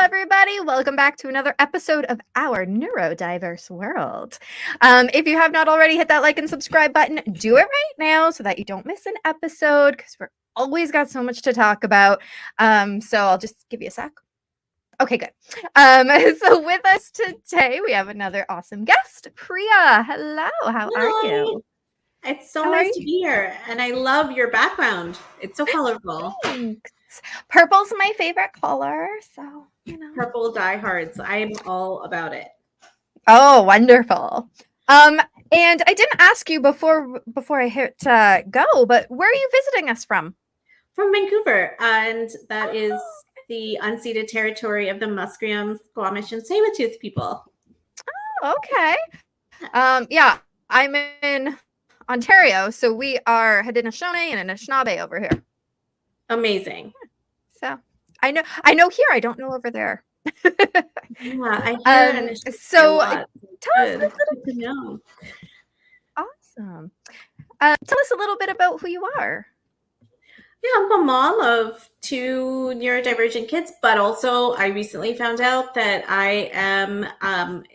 everybody. Welcome back to another episode of our neurodiverse world. If you have not already hit that like and subscribe button, do it right now so that you don't miss an episode because we're always got so much to talk about. So I'll just give you a sec. Okay, good. So with us today, we have another awesome guest, Priya. Hello, how are you? It's so nice to be here, and I love your background. It's so colorful. Thanks. Purple's my favorite color, so Purple diehards. I'm all about it. Oh, wonderful. And I didn't ask you before I hit go, but where are you visiting us from? From Vancouver, and that is the unceded territory of the Musqueam, Squamish, and Tsleil-Waututh people. Oh, okay. Yeah, I'm in Ontario, so we are Haudenosaunee and Anishinaabe over here. Amazing. So I know here. I don't know over there. Yeah, I hear so tell us a little to know. Awesome. Tell us a little bit about who you are. Yeah, I'm a mom of 2 neurodivergent kids, but also I recently found out that I am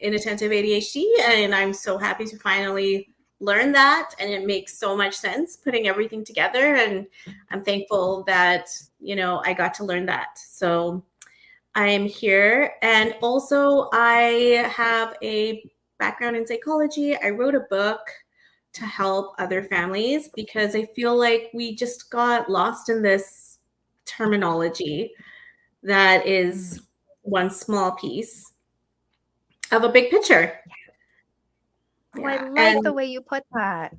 inattentive ADHD, and I'm so happy to finally learn that, and it makes so much sense putting everything together, and I'm thankful that I got to learn that. So I'm here, and also I have a background in psychology. I wrote a book to help other families because I feel like we just got lost in this terminology that is one small piece of a big picture. Oh, I like the way you put that.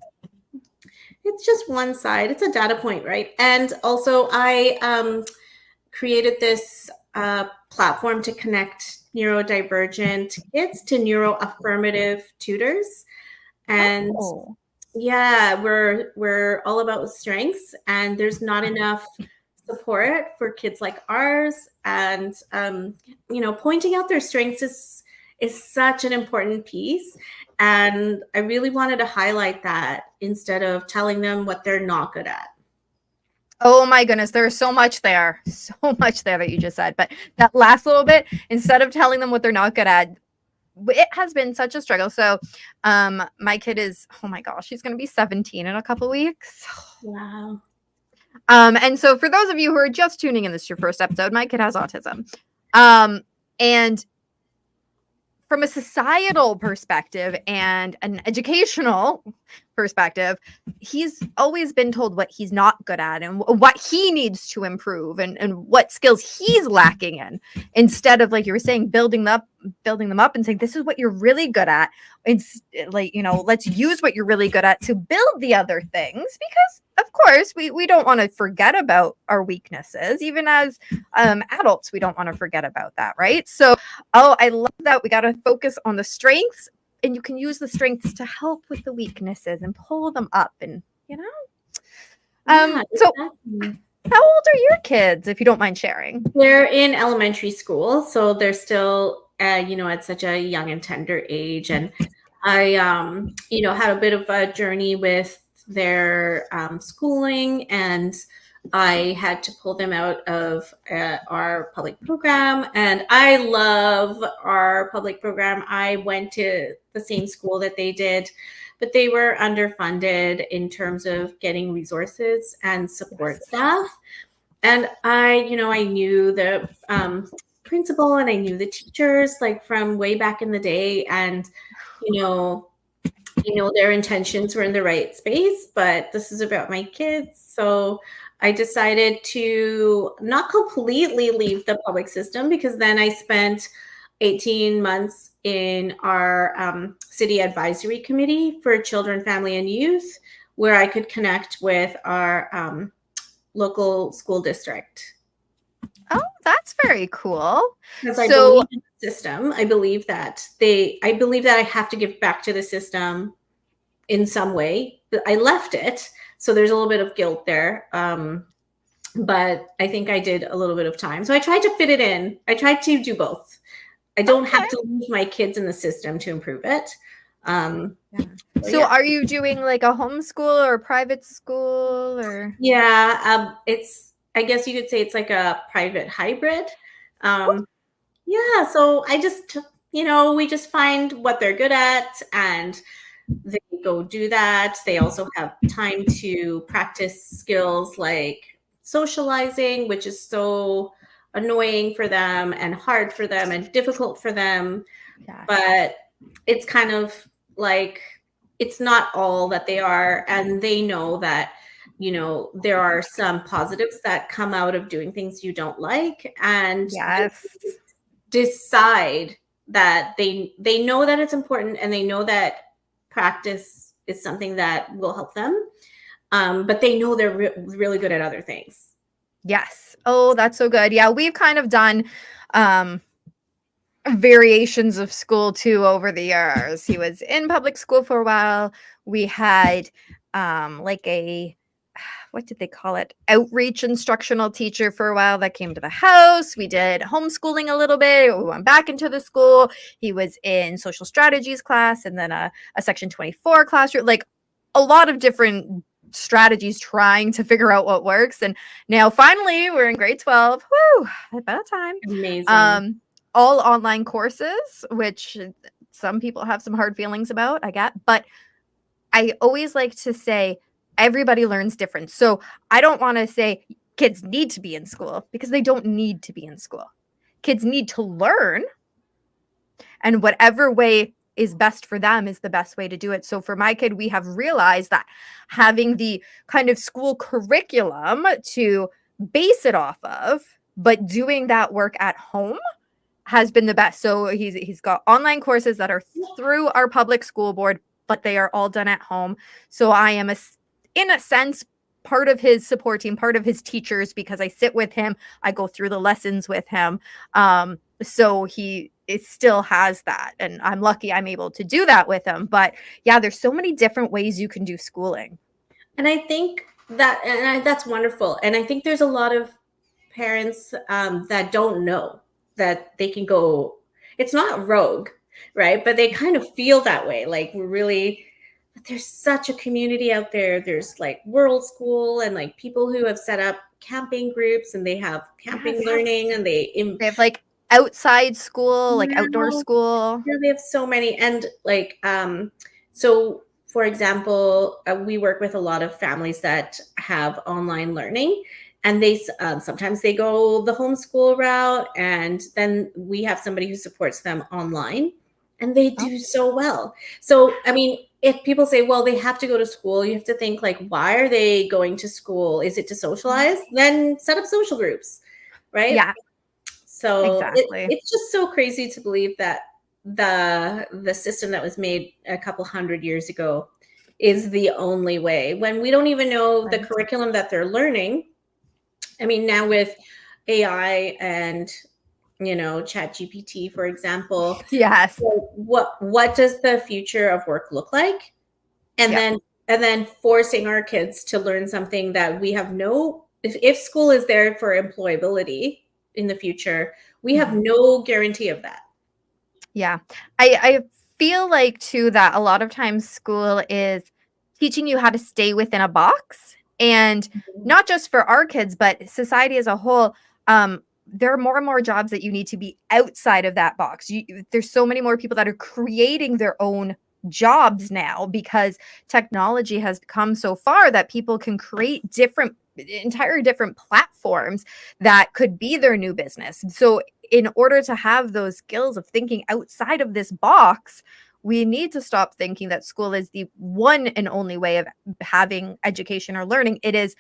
It's just one side. It's a data point, right? And also I created this platform to connect neurodivergent kids to neuroaffirmative tutors. And yeah, we're all about strengths, and there's not enough support for kids like ours. And pointing out their strengths is such an important piece. And I really wanted to highlight that instead of telling them what they're not good at. Oh my goodness, there's so much there that you just said. But that last little bit, instead of telling them what they're not good at, it has been such a struggle. So my kid is, oh my gosh, she's going to be 17 in a couple weeks. Wow. And so for those of you who are just tuning in, this is your first episode, my kid has autism. And from a societal perspective and an educational perspective, he's always been told what he's not good at and what he needs to improve and what skills he's lacking in, instead of, like you were saying, building them up and saying, this is what you're really good at. It's like, let's use what you're really good at to build the other things, because of course we don't want to forget about our weaknesses. Even as adults, we don't want to forget about that, right? So I love that we got to focus on the strengths, and you can use the strengths to help with the weaknesses and pull them up, and Yeah, so exactly. How old are your kids, if you don't mind sharing? They're in elementary school, so they're still at such a young and tender age. And I had a bit of a journey with their schooling, and I had to pull them out of our public program. And I love our public program. I went to the same school that they did, but they were underfunded in terms of getting resources and support staff. And I knew the principal, and I knew the teachers, like, from way back in the day, and their intentions were in the right space, but this is about my kids. So I decided to not completely leave the public system, because then I spent 18 months in our city advisory committee for children, family, and youth, where I could connect with our local school district. Oh, that's very cool. Because I believe in the system. I believe that I have to give back to the system in some way. I left it, so there's a little bit of guilt there. But I think I did a little bit of time. So I tried to fit it in. I tried to do both. I don't have to leave my kids in the system to improve it. So are you doing like a homeschool or a private school, or? Yeah, I guess you could say it's like a private hybrid. Yeah, so I just, we just find what they're good at and they go do that. They also have time to practice skills like socializing, which is so annoying for them and hard for them and difficult for them. Yes. But it's kind of like it's not all that they are. And they know that, there are some positives that come out of doing things you don't like. And Yes. decide that they know that it's important and they know that practice is something that will help them, but they know they're really good at other things. Yes. Oh, that's so good. Yeah, we've kind of done variations of school too over the years. He was in public school for a while. We had like a what did they call it? Outreach instructional teacher for a while that came to the house. We did homeschooling a little bit. We went back into the school. He was in social strategies class and then a section 24 classroom, like a lot of different strategies trying to figure out what works. And now finally we're in grade 12. Whoo, about time. Amazing. All online courses, which some people have some hard feelings about, I get, but I always like to say everybody learns different. So I don't want to say kids need to be in school because they don't need to be in school. Kids need to learn, and whatever way is best for them is the best way to do it. So for my kid, we have realized that having the kind of school curriculum to base it off of, but doing that work at home has been the best. So he's got online courses that are through our public school board, but they are all done at home. So I am in a sense part of his support team, part of his teachers, because I sit with him, I go through the lessons with him. So it still has that, and I'm lucky I'm able to do that with him. But yeah, there's so many different ways you can do schooling. And I think that's wonderful. And I think there's a lot of parents that don't know that they can go, it's not rogue, right? But they kind of feel that way. Like there's such a community out there. There's like World School and like people who have set up camping groups and they have camping learning and they have like outside school, like outdoor school. Yeah, they have so many. And like, so for example, we work with a lot of families that have online learning. And they sometimes they go the homeschool route, and then we have somebody who supports them online, and they do so well. So, I mean, if people say, well, they have to go to school, you have to think like, why are they going to school? Is it to socialize? Then set up social groups, right? Yeah. So exactly. it's just so crazy to believe that the system that was made a couple hundred years ago is the only way when we don't even know the curriculum that they're learning. I mean, now with AI and, ChatGPT, for example. Yes. So what does the future of work look like? And then forcing our kids to learn something that we have if school is there for employability in the future, we have no guarantee of that. Yeah. I feel like too that a lot of times school is teaching you how to stay within a box, and not just for our kids, but society as a whole. There are more and more jobs that you need to be outside of that box. There's so many more people that are creating their own jobs now because technology has come so far that people can create entire different platforms that could be their new business. So in order to have those skills of thinking outside of this box, we need to stop thinking that school is the one and only way of having education or learning. It's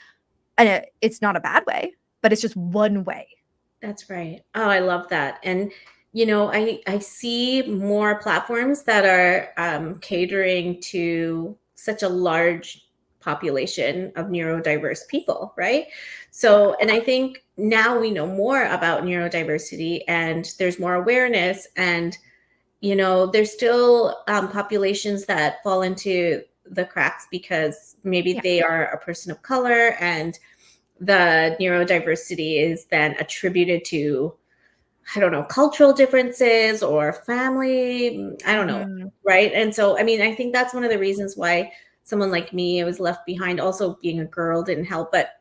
not a bad way, but it's just one way. That's right. Oh, I love that. And, I see more platforms that are catering to such a large population of neurodiverse people, right? So, and I think now we know more about neurodiversity and there's more awareness, and there's still populations that fall into the cracks because maybe they are a person of color, and the neurodiversity is then attributed to, I don't know, cultural differences or family, I don't know, right? And so, I mean, I think that's one of the reasons why someone like me was left behind. Also, being a girl didn't help, but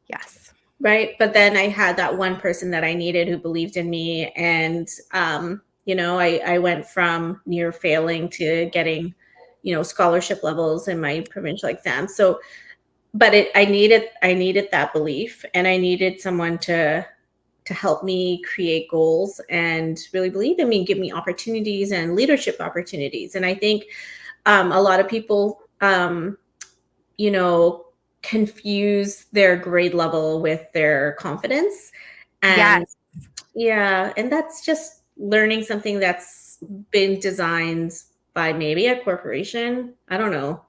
yes, right? But then I had that one person that I needed who believed in me. And, I went from near failing to getting, scholarship levels in my provincial exams. So, but I needed that belief, and I needed someone to help me create goals and really believe in me, give me opportunities and leadership opportunities. And I think a lot of people, you know, confuse their grade level with their confidence. And Yes. yeah, and that's just learning something that's been designed by maybe a corporation. I don't know.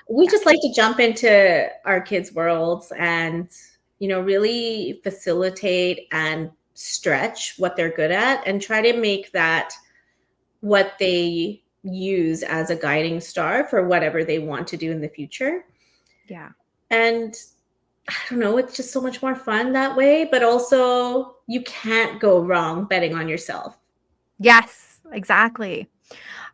We Yeah. just like to jump into our kids' worlds and, really facilitate and stretch what they're good at and try to make that what they use as a guiding star for whatever they want to do in the future. Yeah. And I don't know, it's just so much more fun that way, but also you can't go wrong betting on yourself. Yes, exactly.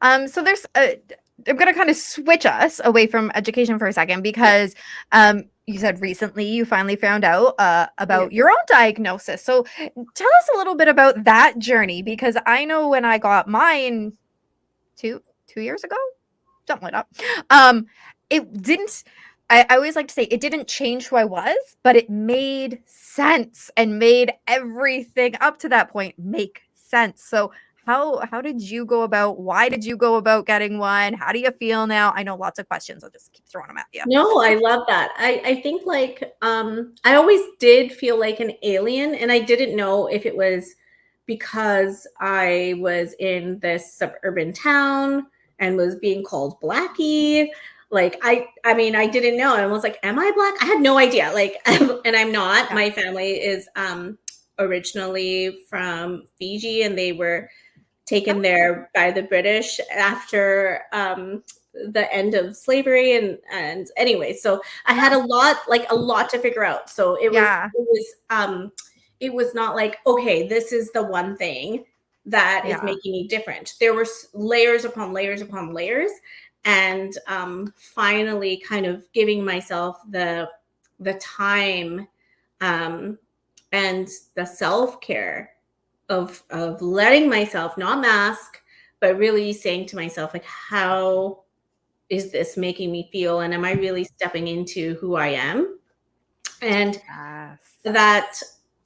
So there's I'm going to kind of switch us away from education for a second because you said recently you finally found out Yeah. about your own diagnosis. So tell us a little bit about that journey, because I know when I got mine two years ago, something like that. It didn't. I always like to say it didn't change who I was, but it made sense and made everything up to that point make sense. So how did you go about? Why did you go about getting one? How do you feel now? I know lots of questions. I'll just keep throwing them at you. No, I love that. I think like I always did feel like an alien, and I didn't know if it was because I was in this suburban town and was being called Blackie. Like I mean I didn't know. I was like, am I black? I had no idea. Like and I'm not. Yeah. My family is originally from Fiji, and they were taken there by the British after the end of slavery. And anyway, so I had a lot to figure out. So Yeah. it was not like, okay, this is the one thing that is Yeah. making me different. There were layers upon layers upon layers, and finally kind of giving myself the time um, and the self-care of letting myself not mask, but really saying to myself, like, how is this making me feel, and am I really stepping into who I am? And Yes. that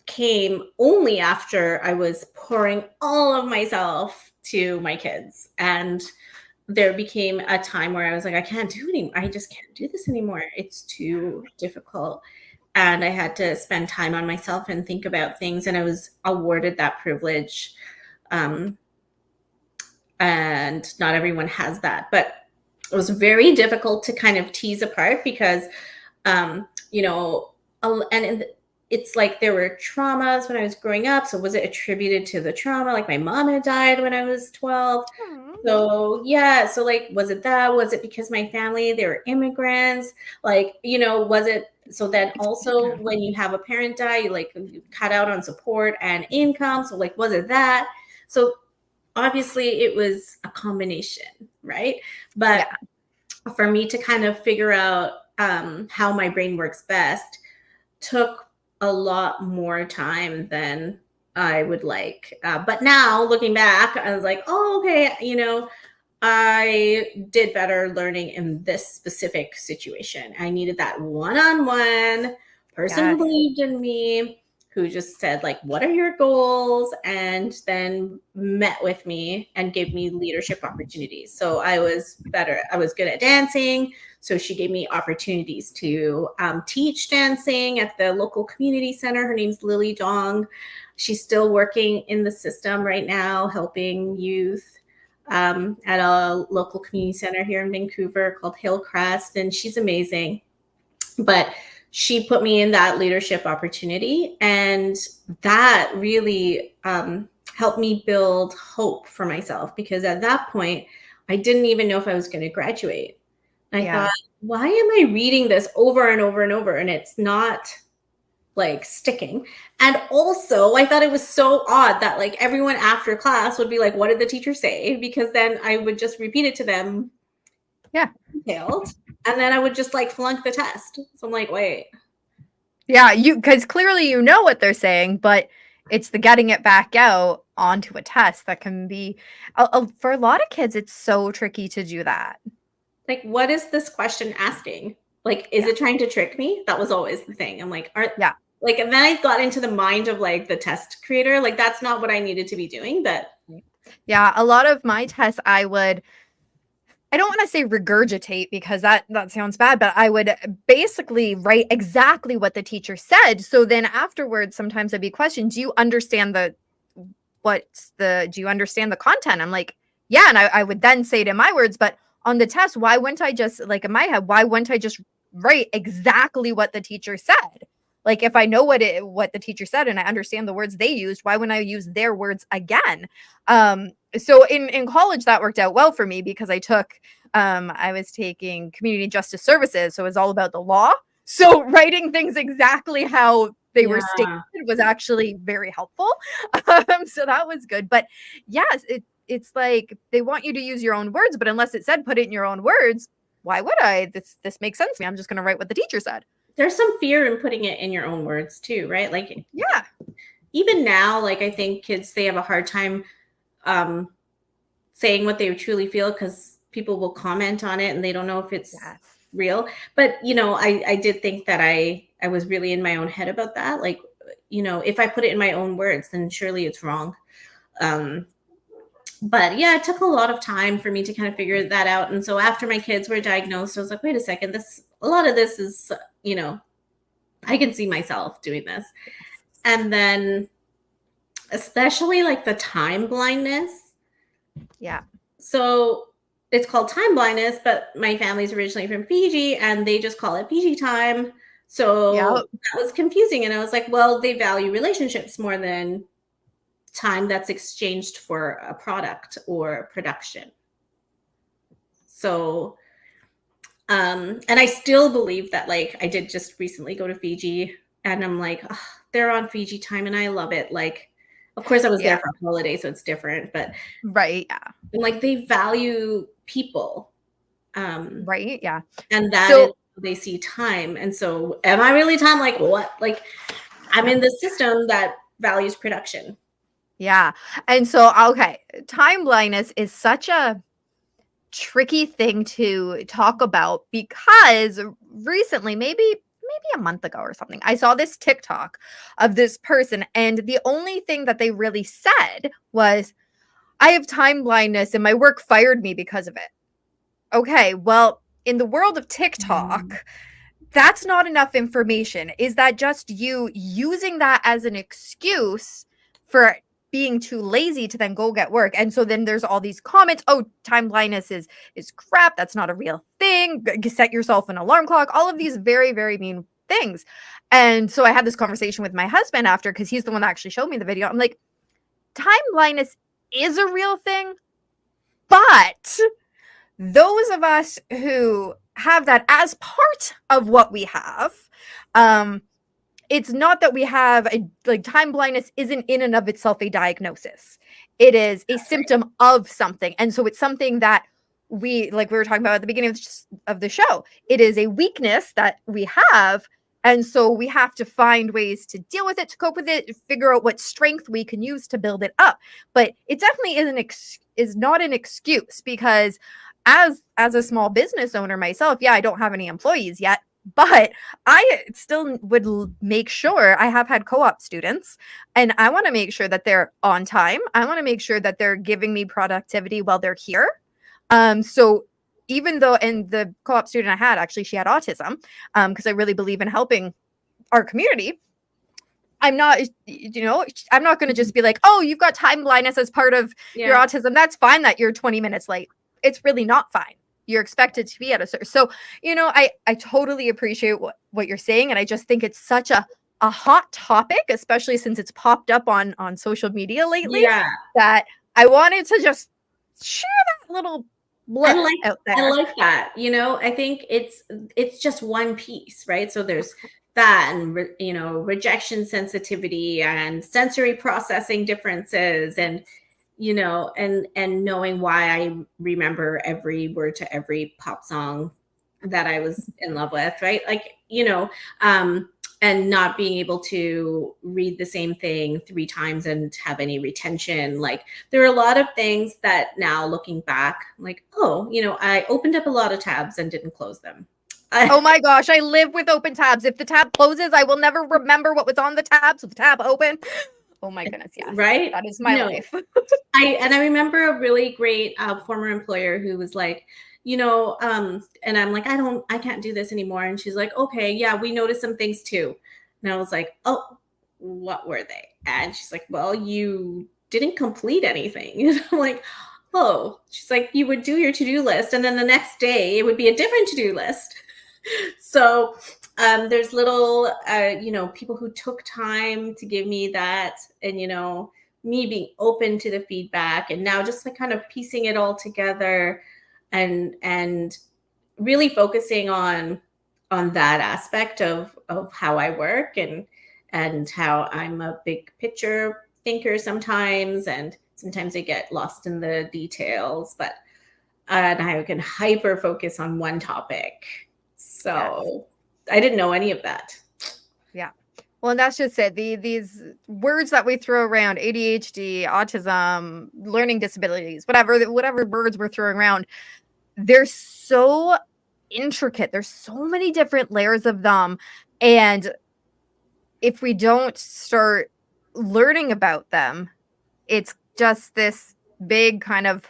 came only after I was pouring all of myself to my kids. And there became a time where I was like, I can't do it anymore. I just can't do this anymore. It's too difficult. And I had to spend time on myself and think about things. And I was awarded that privilege. Um, and not everyone has that. But it was very difficult to kind of tease apart because, um, you know, and it's like there were traumas when I was growing up. So was it attributed to the trauma? Like my mom had died when I was 12. Hmm. So yeah, so like, was it that? Was it because my family, they were immigrants? Like, was it, so then also when you have a parent die, you cut out on support and income. So like, was it that? So obviously it was a combination, right? But for me to kind of figure out how my brain works best took a lot more time than I would like. But now looking back, I was like, oh, okay, I did better learning in this specific situation. I needed that one-on-one person who Yes. believed in me, who just said, like, what are your goals? And then met with me and gave me leadership opportunities. So I was better. I was good at dancing. So she gave me opportunities to teach dancing at the local community center. Her name's Lily Dong. She's still working in the system right now, helping youth at a local community center here in Vancouver called Hillcrest, and she's amazing. But she put me in that leadership opportunity, and that really helped me build hope for myself, because at that point, I didn't even know if I was going to graduate. I thought, why am I reading this over and over and over, and it's not like sticking? And also I thought it was so odd that like everyone after class would be like, what did the teacher say? Because then I would just repeat it to them Yeah. detailed, and then I would just like flunk the test. So I'm like, wait, Yeah, because clearly you know what they're saying, but it's the getting it back out onto a test that can be, for a lot of kids, it's so tricky to do that. Like, what is this question asking? Like, is Yeah. it trying to trick me? That was always the thing. I'm like, Yeah. and then I got into the mind of like the test creator. Like, that's not what I needed to be doing, but Yeah, a lot of my tests I don't want to say regurgitate because that sounds bad, but I would basically write exactly what the teacher said. So then afterwards, sometimes I'd be questioned, do you understand do you understand the content? I'm like, yeah. And I would then say it in my words, but on the test, why wouldn't I just, like in my head, why wouldn't I just write exactly what the teacher said? Like if I know what the teacher said and I understand the words they used, why wouldn't I use their words again? So in college that worked out well for me because I was taking community justice services, so it was all about the law. So writing things exactly how they were stated yeah. was actually very helpful. So that was good. But yes, it's like they want you to use your own words, but unless it said put it in your own words, why would I? This makes sense to me. I'm just going to write what the teacher said. There's some fear in putting it in your own words too, right? Like, Yeah. even now, like I think kids, they have a hard time saying what they truly feel because people will comment on it and they don't know if it's Yes. real. But I did think that I was really in my own head about that. Like, if I put it in my own words, then surely it's wrong. But yeah, it took a lot of time for me to kind of figure that out. And so after my kids were diagnosed, I was like, wait a second, a lot of this is, I can see myself doing this. And then especially like the time blindness. Yeah. So it's called time blindness, but my family's originally from Fiji and they just call it Fiji time. So Yep. that was confusing. And I was like, well, they value relationships more than time that's exchanged for a product or production. So, and I still believe that, like, I did just recently go to Fiji and I'm like, oh, they're on Fiji time and I love it. Like, of course I was there for a holiday, so it's different, but right. Yeah. and like they value people. Right. Yeah. And that So is how they see time. And so am I really time? Like what? Like I'm in this system that values production. yeah. And so okay, time blindness is such a tricky thing to talk about because recently, maybe a month ago or something, I saw this TikTok of this person and the only thing that they really said was, I have time blindness and my work fired me because of it. Okay, well, in the world of TikTok, that's not enough information. Is that just you using that as an excuse for being too lazy to then go get work? And so then there's all these comments, oh, time blindness is crap, that's not a real thing, set yourself an alarm clock, all of these very, very mean things. And so I had this conversation with my husband after, because he's the one that actually showed me the video. I'm like, time blindness is a real thing, but those of us who have that as part of what we have, it's not that we have time blindness isn't in and of itself a diagnosis. It is a symptom of something. And so it's something that we were talking about at the beginning of the show. It is a weakness that we have. And so we have to find ways to deal with it, to cope with it, figure out what strength we can use to build it up. But it definitely is not an excuse, because as a small business owner myself, yeah, I don't have any employees yet, but I still would make sure I have had co-op students, and I want to make sure that they're on time. I want to make sure that they're giving me productivity while they're here. So even though, and the co-op student I had, actually, she had autism, because I really believe in helping our community. I'm not going to just be like, oh, you've got time blindness as part of your autism. That's fine that you're 20 minutes late. It's really not fine. You're expected to be at a certain. So, I totally appreciate what you're saying. And I just think it's such a hot topic, especially since it's popped up on social media lately, that I wanted to just share that little blip out there. I like that. I think it's just one piece, right? So there's that, and rejection sensitivity and sensory processing differences, and and knowing why I remember every word to every pop song that I was in love with, right? Like, and not being able to read the same thing 3 times and have any retention. Like, there are a lot of things that now looking back, like, oh, I opened up a lot of tabs and didn't close them. Oh my gosh, I live with open tabs. If the tab closes, I will never remember what was on the tab. So the tab open. Oh my goodness, yes. Right? That is my life. I remember a really great former employer who was like, and I'm like, I can't do this anymore. And she's like, okay, yeah, we noticed some things too. And I was like, oh, what were they? And she's like, well, you didn't complete anything. And I'm like, oh, she's like, you would do your to-do list, and then the next day it would be a different to-do list. So there's little, people who took time to give me that, and, me being open to the feedback, and now just like kind of piecing it all together and really focusing on that aspect of how I work and how I'm a big picture thinker sometimes, and sometimes I get lost in the details, but and I can hyper focus on one topic. So yes. I didn't know any of that. Yeah. Well, and that's just it. These words that we throw around, ADHD, autism, learning disabilities, whatever words we're throwing around, they're so intricate. There's so many different layers of them. And if we don't start learning about them, it's just this big kind of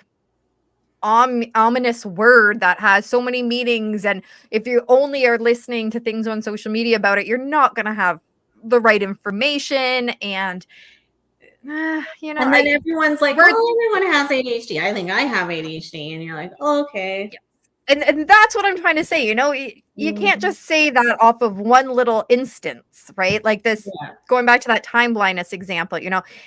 ominous word that has so many meanings. And if you only are listening to things on social media about it, you're not going to have the right information. And and then everyone's like, oh, everyone has ADHD. I think I have ADHD. And you're like, oh, okay. Yeah. And that's what I'm trying to say. You can't just say that off of one little instance, right? Like this, going back to that time blindness example,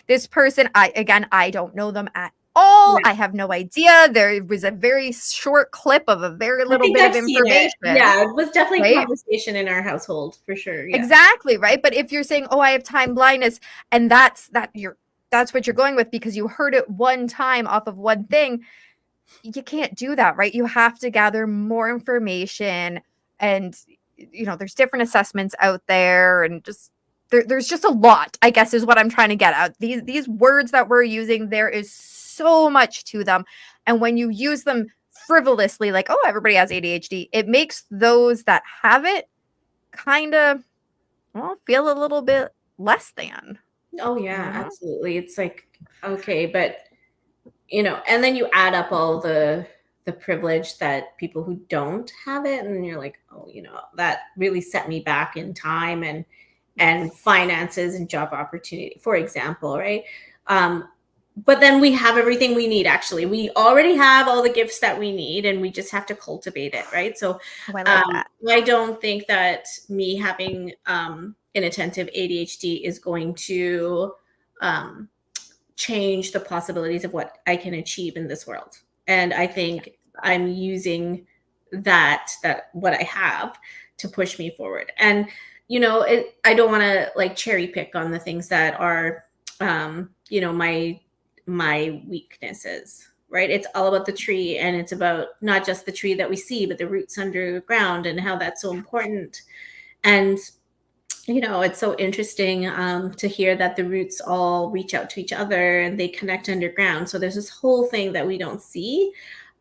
this person, I don't know them at all. I have no idea. There was a very short clip of a very little bit of information. Yeah, it was definitely a conversation in our household for sure. Yeah. Exactly, right? But if you're saying, oh, I have time blindness, and that's what you're going with because you heard it one time off of one thing, you can't do that, right? You have to gather more information, and there's different assessments out there, and just there's just a lot, I guess, is what I'm trying to get at. These words that we're using, there is so much to them, and when you use them frivolously, like, oh, everybody has ADHD, it makes those that have it kind of feel a little bit less than. Oh yeah, absolutely. It's like, okay, but and then you add up all the privilege that people who don't have it, and you're like, oh, that really set me back in time and finances and job opportunity, for example, right? But then we have everything we need. Actually, we already have all the gifts that we need, and we just have to cultivate it, right? So I don't think that me having inattentive ADHD is going to change the possibilities of what I can achieve in this world. And I think I'm using that what I have to push me forward. And, I don't want to like cherry pick on the things that are, my weaknesses, right? It's all about the tree, and it's about not just the tree that we see, but the roots underground and how that's so important. And it's so interesting to hear that the roots all reach out to each other and they connect underground. So there's this whole thing that we don't see.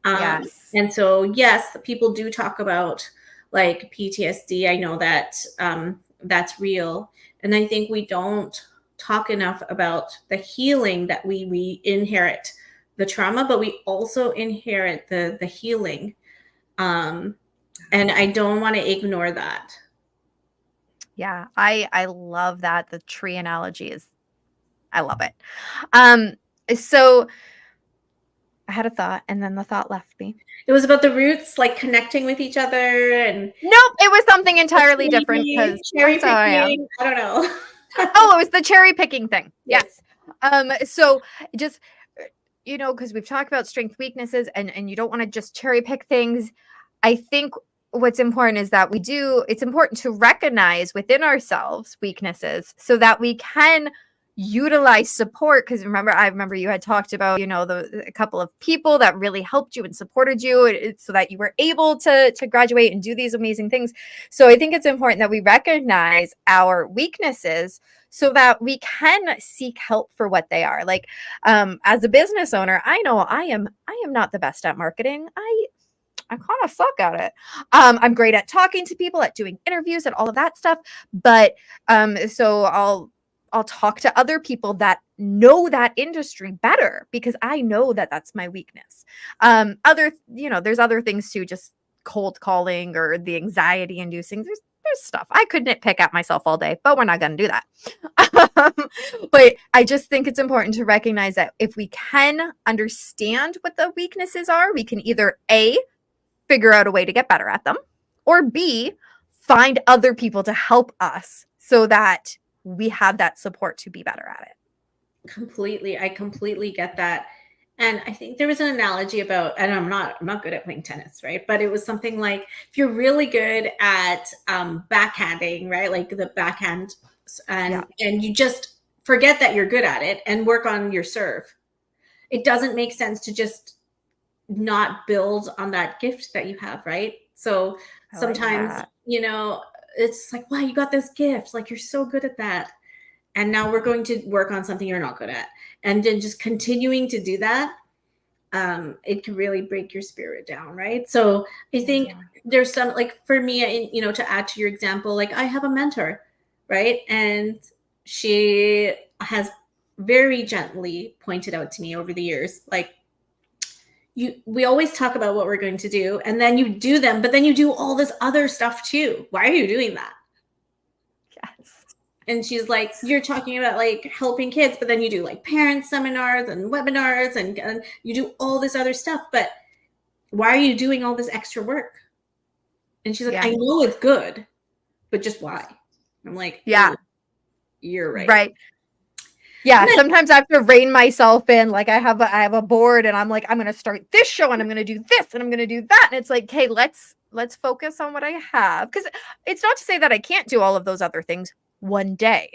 Yes. And so, yes, people do talk about like PTSD. I know that that's real. And I think we don't talk enough about the healing that we inherit the trauma, but we also inherit the healing. And I don't want to ignore that. Yeah, I love that. The tree analogy I love it. So I had a thought, and then the thought left me. It was about the roots, like connecting with each other, and nope, it was something entirely different. Because cherry picking, I don't know. Oh, it was the cherry picking thing. Yes. So just because we've talked about strengths, weaknesses, and you don't want to just cherry pick things. I think what's important is that it's important to recognize within ourselves weaknesses so that we can utilize support, because I remember you had talked about, a couple of people that really helped you and supported you so that you were able to graduate and do these amazing things. So I think it's important that we recognize our weaknesses so that we can seek help for what they are. Like, as a business owner, I know I am not the best at marketing. I kind of suck at it. I'm great at talking to people, at doing interviews and all of that stuff. But so I'll talk to other people that know that industry better, because I know that that's my weakness. There's other things too, just cold calling or the anxiety inducing. There's stuff I could nitpick at myself all day, but we're not going to do that. But I just think it's important to recognize that if we can understand what the weaknesses are, we can either A, figure out a way to get better at them, or B, find other people to help us so that we have that support to be better at it. Completely. I completely get that. And I think there was an analogy about, and I'm not good at playing tennis, right? But it was something like, if you're really good at backhanding, right? Like the backhand, and you just forget that you're good at it and work on your serve. It doesn't make sense to just not build on that gift that you have, right? So sometimes, it's like, wow, you got this gift. Like, you're so good at that. And now we're going to work on something you're not good at. And then just continuing to do that, it can really break your spirit down, right? So I think there's some, like for me, to add to your example, like I have a mentor, right? And she has very gently pointed out to me over the years, like, we always talk about what we're going to do, and then you do them, but then you do all this other stuff too. Why are you doing that? Yes. And she's like, you're talking about like helping kids, but then you do like parent seminars and webinars and you do all this other stuff. But why are you doing all this extra work? And she's like, I know it's good, but just why? I'm like, yeah, you're right. Right. Yeah, sometimes I have to rein myself in. Like I have a board, and I'm like, I'm going to start this show, and I'm going to do this, and I'm going to do that. And it's like, hey, let's focus on what I have. Because it's not to say that I can't do all of those other things one day,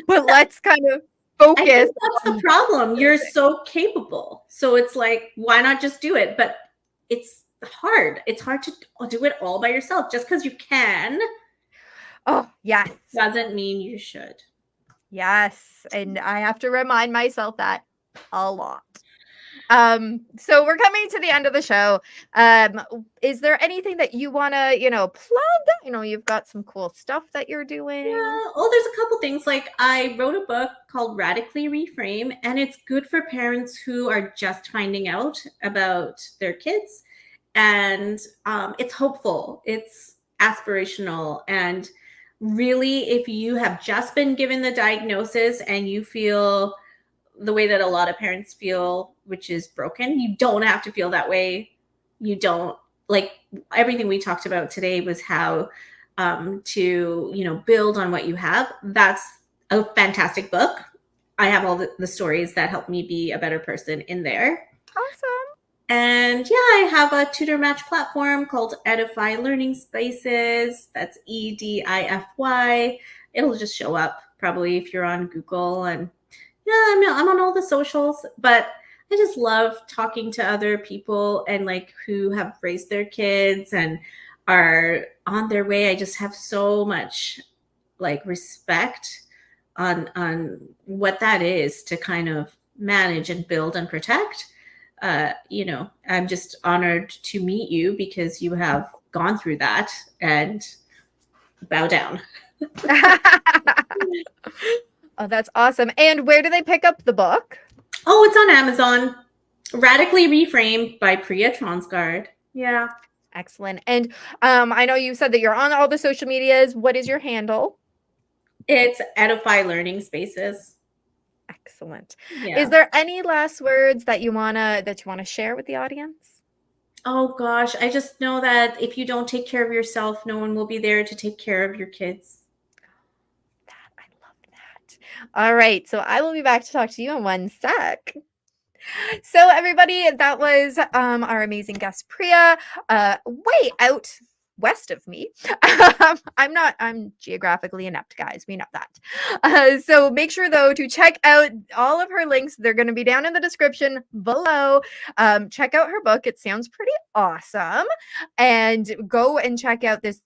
but let's kind of focus. I think that's the problem. You're so capable. So it's like, why not just do it? But it's hard. It's hard to do it all by yourself. Just because you can. Oh, yes. Doesn't mean you should. Yes. And I have to remind myself that a lot. So we're coming to the end of the show. Is there anything that you want to, plug? You've got some cool stuff that you're doing. Yeah. Oh, there's a couple things. Like I wrote a book called Radically Reframe, and it's good for parents who are just finding out about their kids. And it's hopeful. It's aspirational. And really, if you have just been given the diagnosis and you feel the way that a lot of parents feel, which is broken, you don't have to feel that way. You don't, like, everything we talked about today was how to, build on what you have. That's a fantastic book. I have all the stories that help me be a better person in there. Awesome. And I have a tutor match platform called Edify Learning Spaces. That's EDIFY. It'll just show up probably if you're on Google. And I'm on all the socials, but I just love talking to other people and like who have raised their kids and are on their way. I just have so much like respect on what that is to kind of manage and build and protect. I'm just honored to meet you because you have gone through that, and bow down. Oh, that's awesome. And where do they pick up the book? Oh, it's on Amazon. Radically Reframe by Priya Tronsgard. Yeah. Excellent. And I know you said that you're on all the social medias. What is your handle? It's Edify Learning Spaces. Excellent. Yeah. Is there any last words that you wanna share with the audience? Oh gosh, I just know that if you don't take care of yourself, no one will be there to take care of your kids. I love that. All right, so I will be back to talk to you in one sec. So everybody, that was our amazing guest Priya. Way out west of me. I'm geographically inept, guys. We know that. So make sure, though, to check out all of her links. They're going to be down in the description below. Check out her book. It sounds pretty awesome. And go and check out this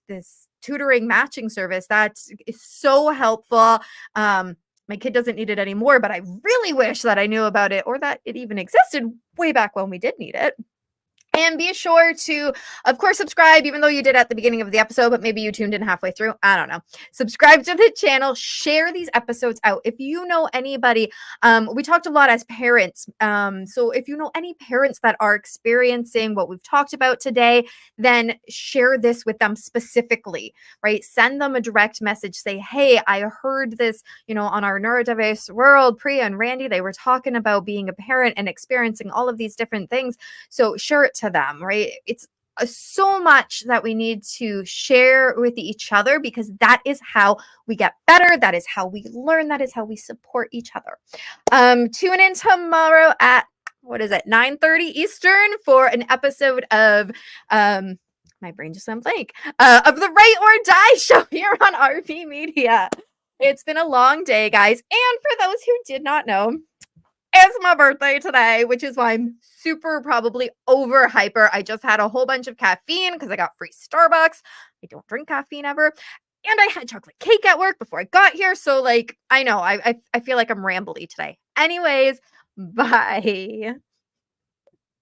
tutoring matching service. That is so helpful. My kid doesn't need it anymore, but I really wish that I knew about it or that it even existed way back when we did need it. And be sure to, of course, subscribe, even though you did at the beginning of the episode, but maybe you tuned in halfway through. I don't know. Subscribe to the channel. Share these episodes out. If you know anybody, we talked a lot as parents. So if you know any parents that are experiencing what we've talked about today, then share this with them specifically, right? Send them a direct message. Say, hey, I heard this, on our Neurodiverse World, Priya and Randy, they were talking about being a parent and experiencing all of these different things. So share it to them, right? It's so much that we need to share with each other, because that is how we get better. That is how we learn. That is how we support each other. Tune in tomorrow at 9:30 Eastern for an episode of my brain just went blank, of the Write or Die show here on RP Media. It's been a long day, guys. And for those who did not know, it's my birthday today, which is why I'm super probably over hyper. I just had a whole bunch of caffeine because I got free Starbucks. I don't drink caffeine ever. And I had chocolate cake at work before I got here. So I know, I feel like I'm rambly today. Anyways, bye.